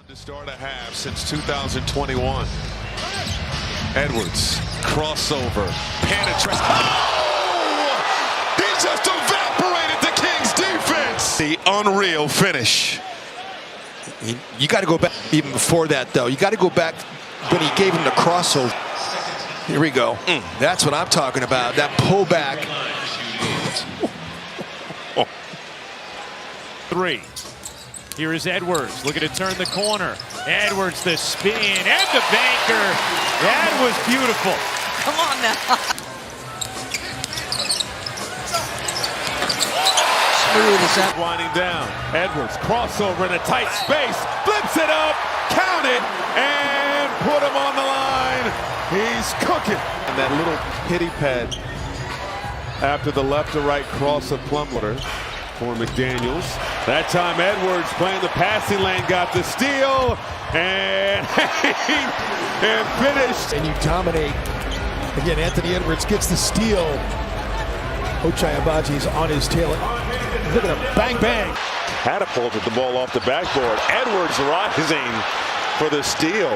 To start a half since 2021. Edwards, crossover, penetrates. Oh! He just evaporated the Kings defense. The unreal finish. You got to go back even before that, though. You got to go back when he gave him the crossover. Here we go. That's what I'm talking about. That pullback. Three. Here is Edwards looking to turn the corner. Edwards, the spin and the banker. That was beautiful. Come on now. Smooth as that. Winding down. Edwards, crossover in a tight space. Flips it up. Count it. And put him on the line. He's cooking. And that little hitty pad after the left to right cross of Plumleter for McDaniels. That time Edwards playing the passing lane, got the steal, and finished. And you dominate. Again, Anthony Edwards gets the steal. Ochai Abaji's on his tail. Look at him, bang, bang. Catapulted the ball off the backboard. Edwards rising for the steal.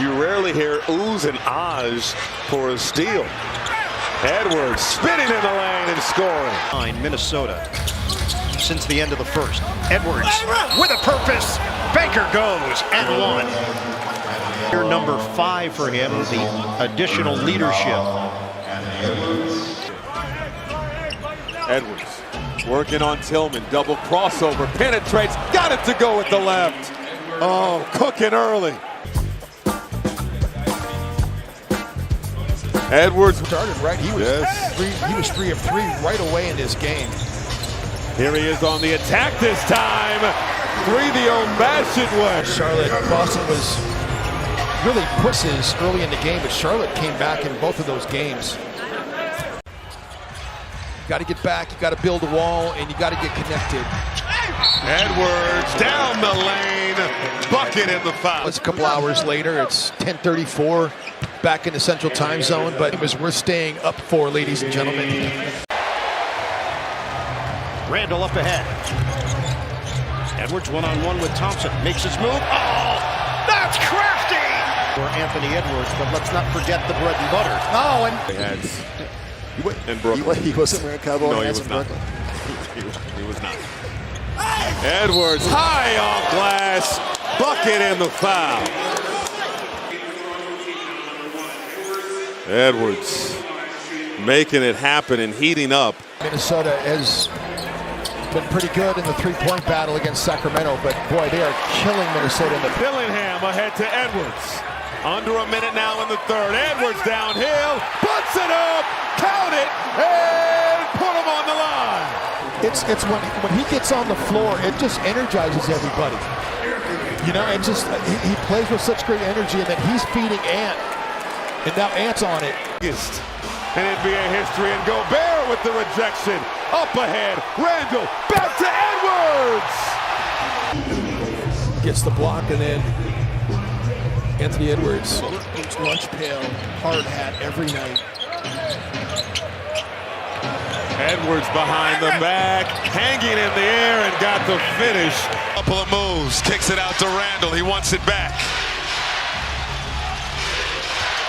You rarely hear oohs and ahs for a steal. Edwards spinning in the lane and scoring. Minnesota. Since the end of the first. Edwards with a purpose. Baker goes and one. Year number 5 for him, the additional leadership. Edwards working on Tillman. Double crossover. Penetrates. Got it to go with the left. Oh, cooking early. Edwards Started right. He was 3 of 3 right away in this game. Here he is on the attack this time. 3 the old-fashioned way. Charlotte, Boston was really pushes early in the game, but Charlotte came back in both of those games. You got to get back, you got to build a wall, and you got to get connected. Edwards down the lane, bucket in the foul. It's a couple hours later. It's 10:34, back in the Central Time Zone, but it was worth staying up for, ladies and gentlemen. Randall up ahead. Edwards one-on-one with Thompson. Makes his move. Oh, that's Crafty! For Anthony Edwards, but let's not forget the bread and butter. Oh, and In Brooklyn. he wasn't wearing cowboy No, he hats was in not. Brooklyn. He was not. Edwards high off glass, bucket in the foul. Edwards making it happen and heating up. Minnesota has been pretty good in the three-point battle against Sacramento, but boy, they are killing Minnesota in the Dillingham ahead to Edwards. Under a minute now in the third. Edwards downhill, puts it up, count it, and put him on the line. It's when he gets on the floor, it just energizes everybody. You know, it just he plays with such great energy, and then he's feeding Ant, and now Ant's on it. In NBA history, and Gobert with the rejection. Up ahead, Randall, back to Edwards! Gets the block, and then Anthony Edwards. Lunch pail, hard hat every night. Edwards behind the back, hanging in the air, and got the finish. Couple of moves, kicks it out to Randall, he wants it back.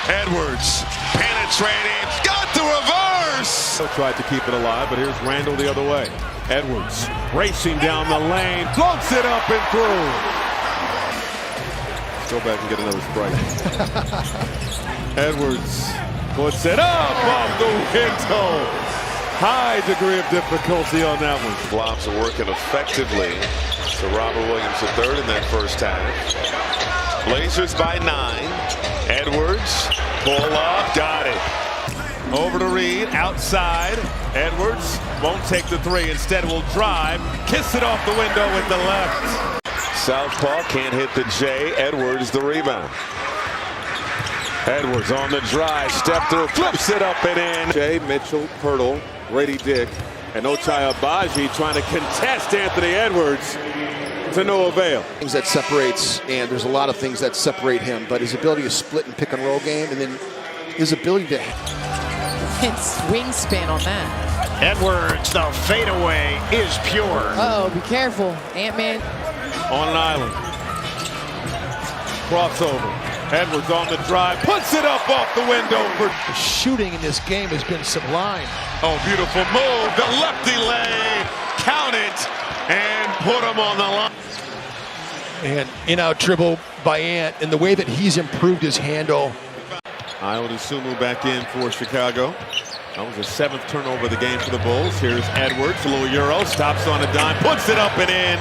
Edwards, penetrating, got the reverse! Tried to keep it alive, but here's Randall the other way. Edwards racing down the lane, floats it up and through. Go back and get another strike. Edwards puts it up off the window. High degree of difficulty on that one. Blobs are working effectively. So Robert Williams III in that first half. Blazers by 9. Edwards, pull up, got it. Over to Reed, outside. Edwards won't take the 3, instead will drive, kiss it off the window with the left. Southpaw can't hit the J. Edwards the rebound. Edwards on the drive, step through, flips it up and in. Jay, Mitchell, Pirtle, Grady Dick, and Ochai Abaji trying to contest Anthony Edwards to no avail. Things that separates, and there's a lot of things that separate him, but his ability to split and pick and roll game, and then his ability to It's wingspan on that. Edwards, the fadeaway is pure. Uh-oh, be careful. Ant-Man. On an island. crossover. Edwards on the drive, puts it up off the window. The shooting in this game has been sublime. Oh, beautiful move. The lefty lay. Count it and put him on the line. And in-out dribble by Ant, and the way that he's improved his handle. Sumu back in for Chicago. That was the 7th turnover of the game for the Bulls. Here's Edwards, a little Euro, stops on a dime, puts it up and in.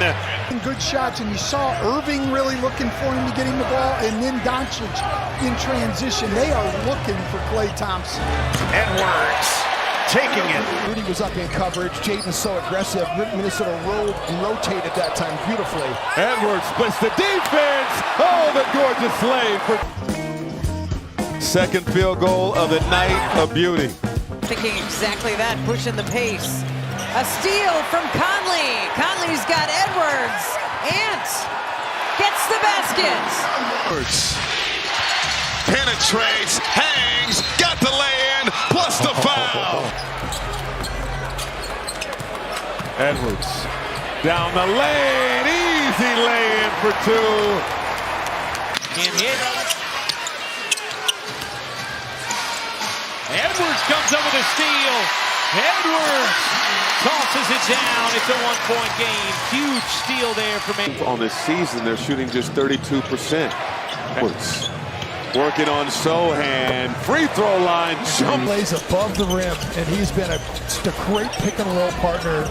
Good shots, and you saw Irving really looking for him to get him the ball, and then Doncic in transition. They are looking for Klay Thompson. Edwards taking it. Rudy was up in coverage. Jaden's so aggressive. Minnesota rotated that time beautifully. Edwards splits the defense. Oh, the gorgeous slave for second field goal of the night of beauty. Thinking exactly that, pushing the pace. A steal from Conley. Conley's got Edwards. Ant gets the basket. Edwards penetrates, hangs, got the lay-in, plus the foul. Edwards down the lane, easy lay-in for 2. Can't hit. Edwards comes up with a steal. Edwards tosses it down. It's a 1-point game. Huge steal there for me. On this season, they're shooting just 32%. Edwards working on Sohan. Free throw line jump. Plays above the rim, and he's been just a great pick-and-roll partner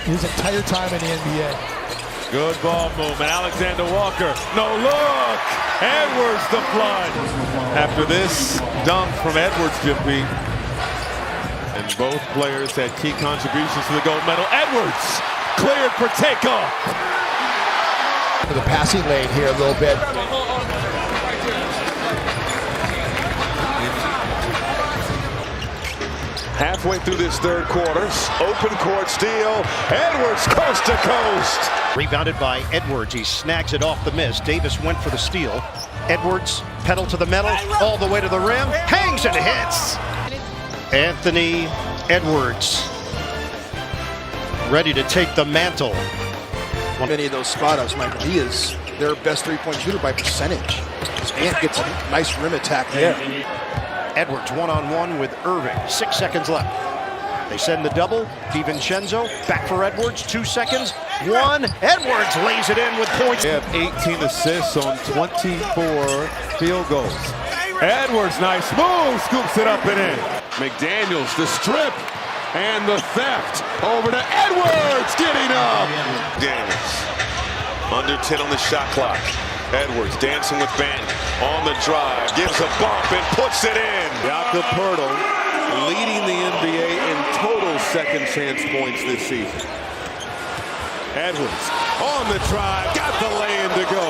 his entire time in the NBA. Good ball movement. Alexander Walker. No look. Edwards the flood. After this dunk from Edwards, Jim Pete. And both players had key contributions to the gold medal. Edwards cleared for takeoff. For the passing lane here a little bit. Halfway through this third quarter, open court steal. Edwards coast to coast. Rebounded by Edwards. He snags it off the miss. Davis went for the steal. Edwards, pedal to the metal, all the way to the rim. Hangs and hits. Anthony Edwards ready to take the mantle. Many of those spot-ups, Michael, he is their best three-point shooter by percentage. Ant gets a nice rim attack there. Edwards one-on-one with Irving. 6 seconds left. They send the double. DiVincenzo back for Edwards. 2 seconds. 1. Edwards lays it in with points. They have 18 assists on 24 field goals. Edwards, nice move, scoops it up and in. McDaniels, the strip and the theft. Over to Edwards, getting up. Daniels. Under 10 on the shot clock. Edwards dancing with Banton on the drive, gives a bump and puts it in. Jakob Poeltl leading the NBA in total second chance points this season. Edwards on the drive, got the lay-in to go.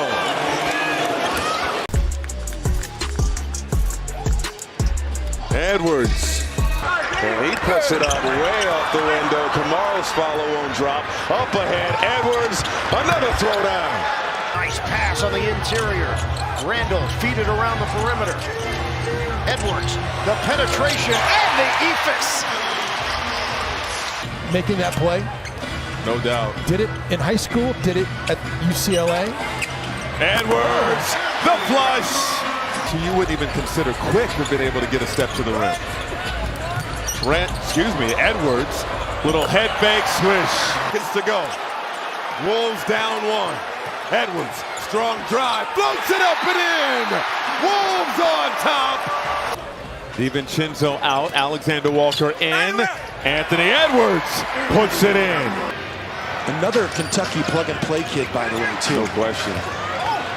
Edwards, and he puts it up way off the window. Tomorrow's follow won't drop. Up ahead, Edwards, another throwdown. Nice pass on the interior. Randall feed it around the perimeter. Edwards, the penetration and the ephus. Making that play. No doubt. Did it in high school, did it at UCLA. Edwards, the flush. So you wouldn't even consider Quick have been able to get a step to the rim. Edwards, little head fake swish. Gets to go. Wolves down 1. Edwards, strong drive, floats it up and in. Wolves on top. DiVincenzo out, Alexander Walker in. Anthony Edwards puts it in. Another Kentucky plug-and-play kid, by the way, too. No question.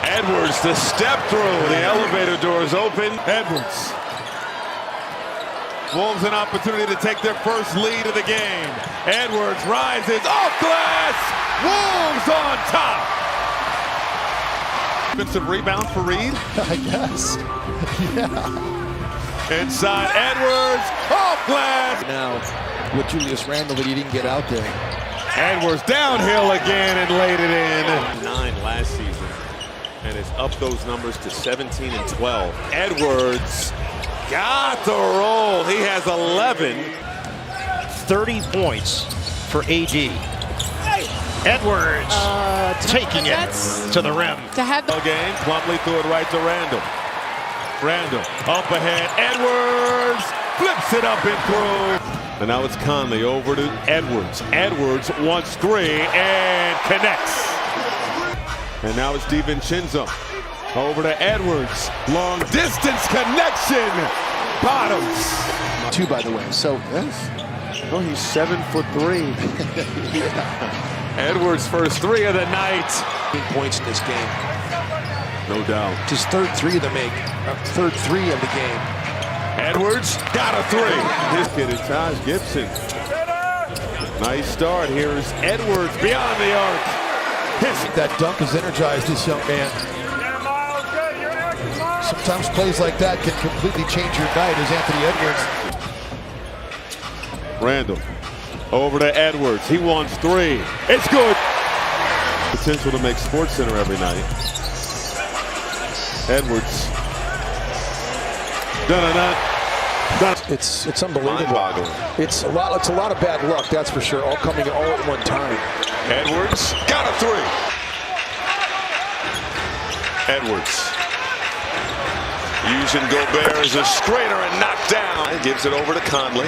Edwards, the step through. The elevator doors open. Edwards. Wolves an opportunity to take their first lead of the game. Edwards rises off glass. Wolves on top. Defensive rebound for Reed. I guess. Yeah. Inside Edwards, off glass. Now, with Julius Randle that he didn't get out there. Edwards downhill again and laid it in. 9 last season, and it's up those numbers to 17 and 12. Edwards got the roll. He has 11. 30 points for AD. Edwards taking it to the rim. To have the Game, Plumlee threw it right to Randall. Randall up ahead. Edwards flips it up and through. And now it's Conley over to Edwards. Edwards wants three and connects. And now it's DiVincenzo over to Edwards. Long distance connection. Bottoms. Two, by the way. So Yes. Oh, he's 7'3". Edwards' first three of the night. 15 points in this game. No doubt. His third three of the game. Edwards got a three. This kid is Taj Gibson. Nice start. Here's Edwards beyond the arc. that dunk has energized this young man. Sometimes plays like that can completely change your night, as Anthony Edwards. Randall over to Edwards. He wants three. It's good. Potential to make SportsCenter every night. Edwards. It's unbelievable. It's a lot of bad luck, that's for sure. All coming all at one time. Edwards got a three. Edwards using Gobert as a screener and knocked down. Gives it over to Conley.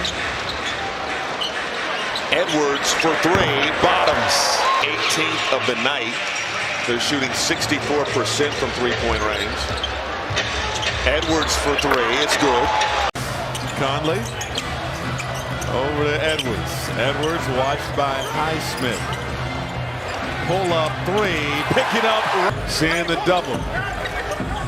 Edwards for three. Bottoms. 18th of the night. They're shooting 64% from three-point range. Edwards for three. It's good. Conley over to Edwards. Edwards watched by Highsmith. Pull up three. Pick it up. Seeing the double.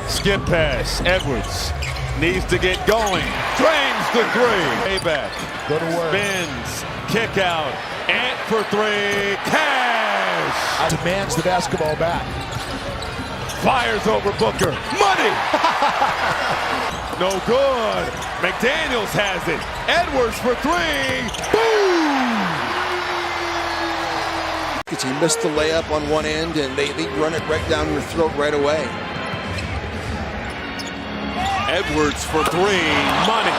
Skip pass. Edwards needs to get going. Drains the three. Payback. Go to work. Spins. Kick out. Ant for three. Cash. Demands the basketball back. Fires over Booker. Money. No good. McDaniels has it. Edwards for three. Boom. He missed the layup on one end, and they run it right down your throat right away. Edwards for three. Money.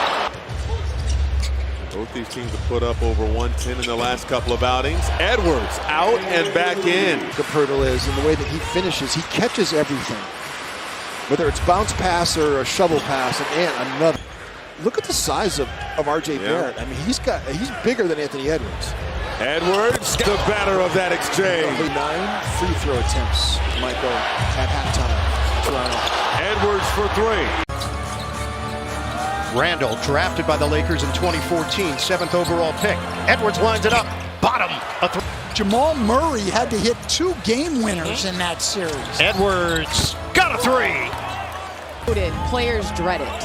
Both these teams have put up over 110 in the last couple of outings. Edwards out and back in. The Pirtle is, and the way that he finishes, he catches everything. Whether it's bounce pass or a shovel pass, and another. Look at the size of R.J. Barrett. I mean, he's bigger than Anthony Edwards. Edwards, the better of that exchange. 9 free throw attempts, Michael, at halftime. Toronto. Edwards for three. Randall, drafted by the Lakers in 2014, 7th overall pick. Edwards lines it up. Bottom. Jamal Murray had to hit 2 game winners in that series. Edwards got a three. Players dread it.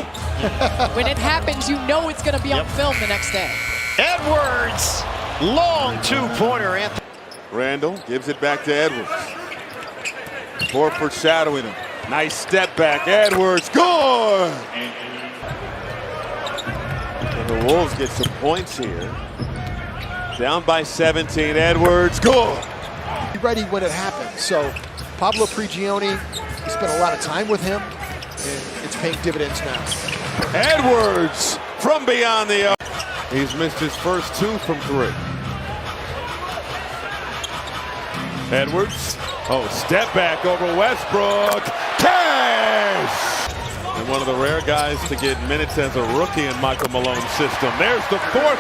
When it happens, you know it's going to be on film the next day. Edwards, long two-pointer. Anthony. Randall gives it back to Edwards. Horford shadowing him. Nice step back. Edwards, good! And the Wolves get some points here. Down by 17. Edwards, good! Be ready when it happens. So Pablo Prigioni, he spent a lot of time with him, and it's paying dividends now. Edwards from beyond the arc. He's missed his first 2 from 3. Edwards. Oh, step back over Westbrook. Cash! And one of the rare guys to get minutes as a rookie in Michael Malone's system. There's the 4th.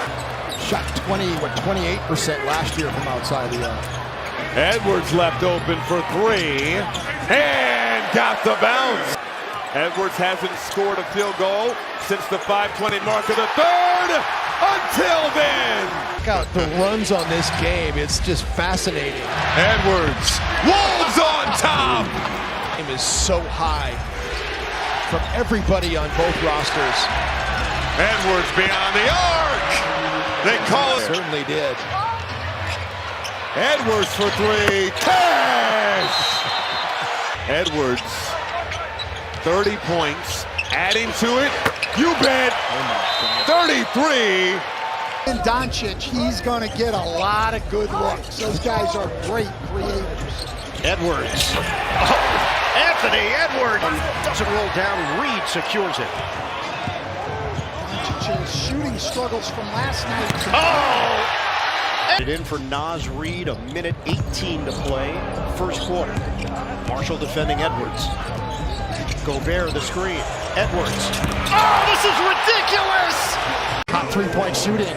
Shot 28% last year from outside the arc. Edwards left open for 3 and got the bounce. Edwards hasn't scored a field goal since the 5:20 mark of the 3rd. Until then. Check out the runs on this game. It's just fascinating. Edwards. Wolves on top. The game is so high from everybody on both rosters. Edwards beyond the arc. They call it. Certainly did. Edwards for 3. Cash. Edwards. 30 points. Adding to it. You bet. 33. And Doncic, he's going to get a lot of good looks. Those guys are great creators. Edwards. Oh, Anthony Edwards doesn't roll down. Reed secures it. Doncic's shooting struggles from last night. Oh! It in for Naz Reid, a minute 18 to play, first quarter. Marshall defending Edwards. Gobert the screen. Edwards. Oh, this is ridiculous! Hot three-point shooting.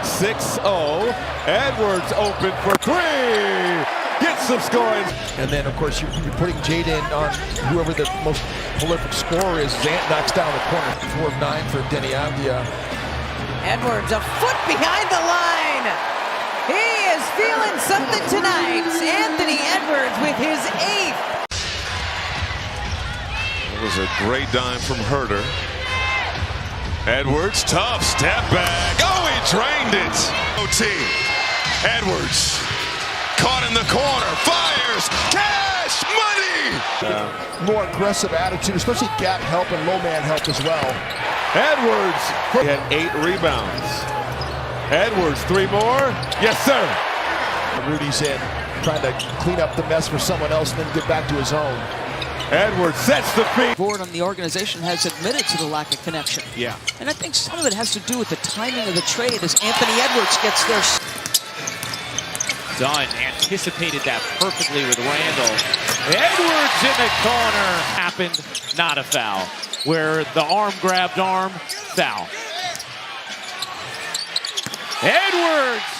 6-0. Edwards open for three. Gets some scoring. And then, of course, you're putting Jaden on whoever the most prolific scorer is. Zant knocks down the corner. 4 of 9 for Denny Avdia. Edwards a foot behind the line. He is feeling something tonight. Anthony Edwards with his 8th. It was a great dime from Herter. Edwards, tough step back. Oh, he drained it. OT. Edwards caught in the corner, fires, cash, money. More aggressive attitude, especially gap help and low man help as well. Edwards he had 8 rebounds. Edwards, 3 more. Yes, sir. Rudy's in, trying to clean up the mess for someone else and then get back to his own. Edwards sets the feed. Board on the organization has admitted to the lack of connection. Yeah. And I think some of it has to do with the timing of the trade as Anthony Edwards gets there. Dunn anticipated that perfectly with Randall. Edwards in the corner. Happened, not a foul. Where the arm grabbed arm, foul. Edwards